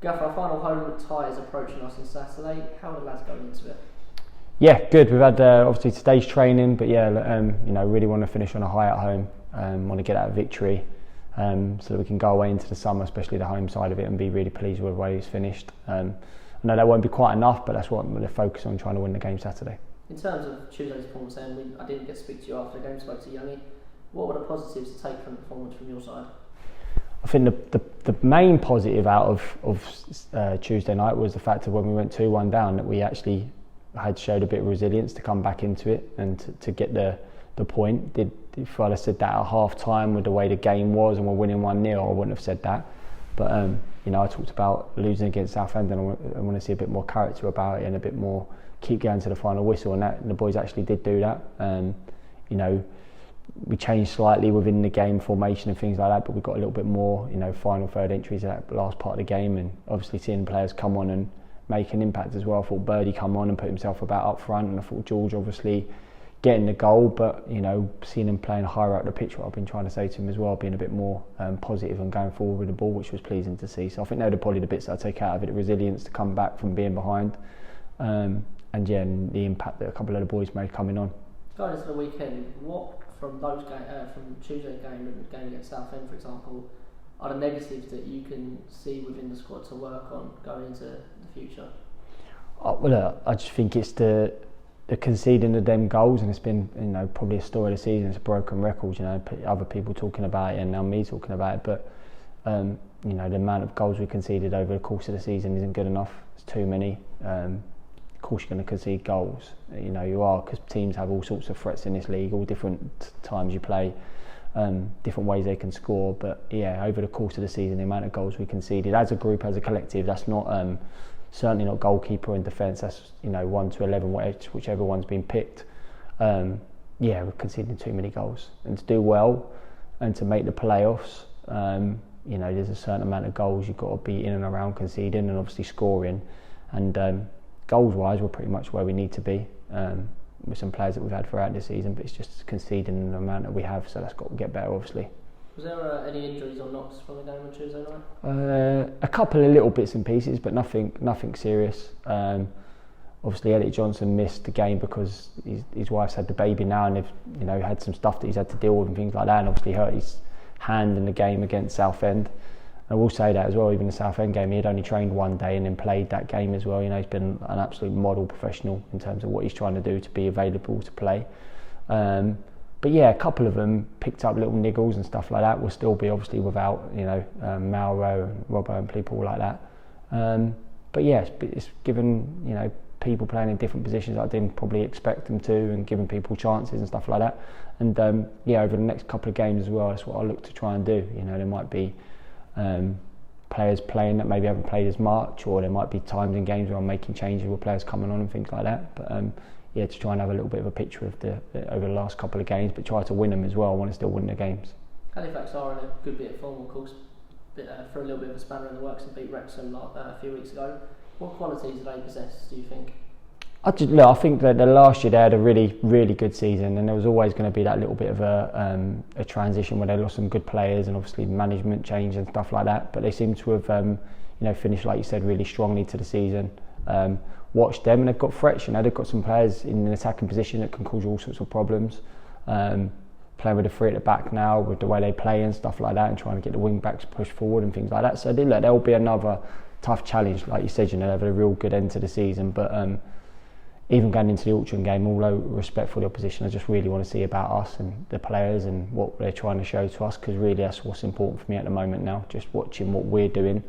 Gaff, our final home tie is approaching us on Saturday. How are the lads going into it? Yeah, good. We've had obviously today's training, but yeah, really want to finish on a high at home. Want to get that victory, so that we can go away into the summer, especially the home side of it, and be really pleased with the way it's finished. I know that won't be quite enough, but that's what I'm going to focus on, trying to win the game Saturday. In terms of Tuesday's performance, I didn't get to speak to you after the game, spoke to Youngie. What were the positives to take from the performance from your side? I think the main positive out of Tuesday night was the fact that when we went 2-1 down, that we actually had showed a bit of resilience to come back into it and to get the point. If I'd have said that at half time with the way the game was and we're winning 1-0, I wouldn't have said that. But I talked about losing against Southend, and I want to see a bit more character about it and a bit more keep going to the final whistle, and the boys actually did do that. We changed slightly within the game formation and things like that, but we got a little bit more, final third entries at that last part of the game, and obviously seeing players come on and make an impact as well. I thought Birdie come on and put himself about up front, and I thought George obviously getting the goal, but seeing him playing higher up the pitch, what I've been trying to say to him as well, being a bit more positive and going forward with the ball, which was pleasing to see. So I think they're probably the bits that I take out of it: the resilience to come back from being behind, and the impact that a couple of the boys made coming on. Going into the weekend, what from those from Tuesday's game and the game against Southend, for example, are the negatives that you can see within the squad to work on going into the future? I just think it's the conceding of them goals, and it's been probably a story of the season. It's a broken record, other people talking about it and now me talking about it, but the amount of goals we conceded over the course of the season isn't good enough. It's too many. Of course you're going to concede goals, you are, because teams have all sorts of threats in this league, all different times you play, different ways they can score, but yeah, over the course of the season, the amount of goals we conceded as a group, as a collective, that's not certainly not goalkeeper and defence, that's 1 to 11, whichever one's been picked. We're conceding too many goals, and to do well and to make the playoffs, there's a certain amount of goals you've got to be in and around conceding and obviously scoring, and goals wise we're pretty much where we need to be, with some players that we've had throughout this season, but it's just conceding the amount that we have, so that's got to get better obviously. Was there any injuries or knocks from the game on Tuesday night? A couple of little bits and pieces, but nothing serious. Obviously Elliot Johnson missed the game because his wife's had the baby now, and they've had some stuff that he's had to deal with and things like that, and obviously hurt his hand in the game against Southend. I will say that as well, even the Southend game, he had only trained one day and then played that game as well. He's been an absolute model professional in terms of what he's trying to do to be available to play. But yeah, a couple of them picked up little niggles and stuff like that. We'll still be obviously without, Mauro and Robbo and people like that. But yeah, it's given, people playing in different positions that I didn't probably expect them to, and giving people chances and stuff like that. And over the next couple of games as well, that's what I look to try and do. There might be players playing that maybe haven't played as much, or there might be times in games where I'm making changes with players coming on and things like that, but to try and have a little bit of a picture of over the last couple of games, but try to win them as well. I want to still win the games. Halifax are in a good bit of form, of course, for a little bit of a spanner in the works and beat Wrexham a few weeks ago. What qualities do they possess, do you think? I think that the last year they had a really, really good season, and there was always going to be that little bit of a transition where they lost some good players and obviously management change and stuff like that. But they seem to have, finished, like you said, really strongly to the season. Watched them, and they've got threats. They've got some players in an attacking position that can cause you all sorts of problems. Playing with the three at the back now, with the way they play and stuff like that, and trying to get the wing backs pushed forward and things like that. So there will be another tough challenge, like you said. They'll have a real good end to the season, but. Even going into the Altrincham game, although respect for the opposition, I just really want to see about us and the players and what they're trying to show to us, because really that's what's important for me at the moment now, just watching what we're doing.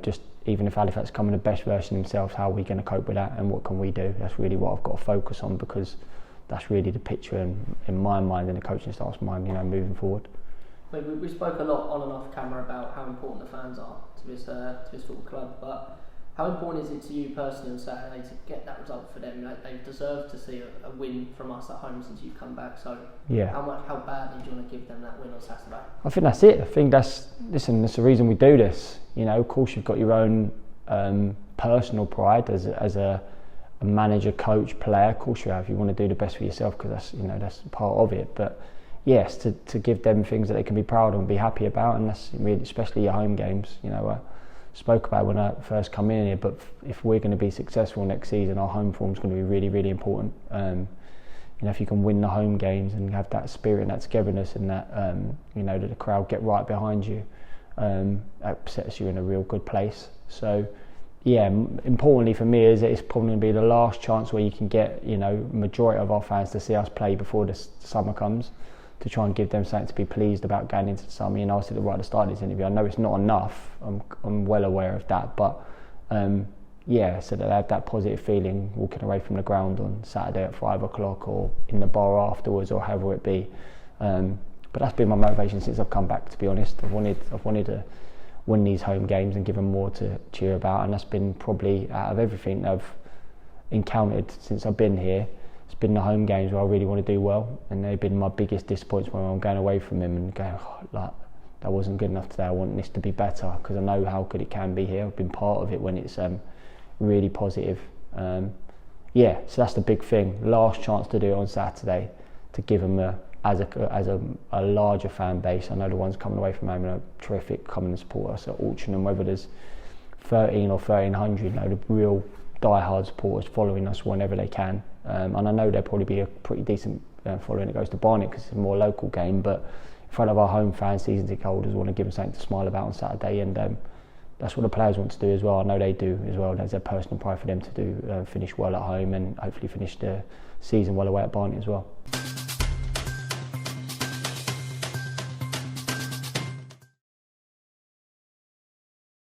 Just even if Halifax come in the best version of themselves, how are we going to cope with that and what can we do? That's really what I've got to focus on, because that's really the picture in my mind and the coaching staff's mind, moving forward. We spoke a lot on and off camera about how important the fans are to this football club, but how important is it to you personally on Saturday to get that result for them? They deserve to see a win from us at home since you've come back. So yeah. How badly do you want to give them that win on Saturday? I think that's it. I think that's the reason we do this. Of course you've got your own personal pride as a manager, coach, player. Of course you have. You want to do the best for yourself, because that's part of it. But yes, to give them things that they can be proud of and be happy about, and that's really, especially your home games. You know, I spoke about when I first come in here, but if we're going to be successful next season, our home form is going to be really, really important. You know, if you can win the home games and have that spirit and that togetherness and that, you know, that the crowd get right behind you, that sets you in a real good place. So, yeah, importantly for me is that it's probably going to be the last chance where you can get, you know, majority of our fans to see us play before the summer comes, to try and give them something to be pleased about going into the summer. You know, I said right at the start of this interview, I know it's not enough, I'm well aware of that, but yeah, so that they have that positive feeling walking away from the ground on Saturday at 5 o'clock or in the bar afterwards or however it be. But that's been my motivation since I've come back, to be honest. I've wanted to win these home games and give them more to cheer about, and that's been probably, out of everything that I've encountered since I've been here, it's been the home games where I really want to do well, and they've been my biggest disappointment when I'm going away from them and going, like, that wasn't good enough today, I want this to be better, because I know how good it can be here. I've been part of it when it's really positive. Yeah, so that's the big thing. Last chance to do it on Saturday, to give them as a larger fan base. I know the ones coming away from home are terrific, coming and support us at Auction, and whether there's 13 or 1300, you know, the real die-hard supporters following us whenever they can. And I know there'll probably be a pretty decent following that goes to Barnet because it's a more local game, but in front of our home fans, season ticket holders, want to give them something to smile about on Saturday, and that's what the players want to do as well. I know they do as well. There's a personal pride for them to do, finish well at home and hopefully finish the season well away at Barnet as well.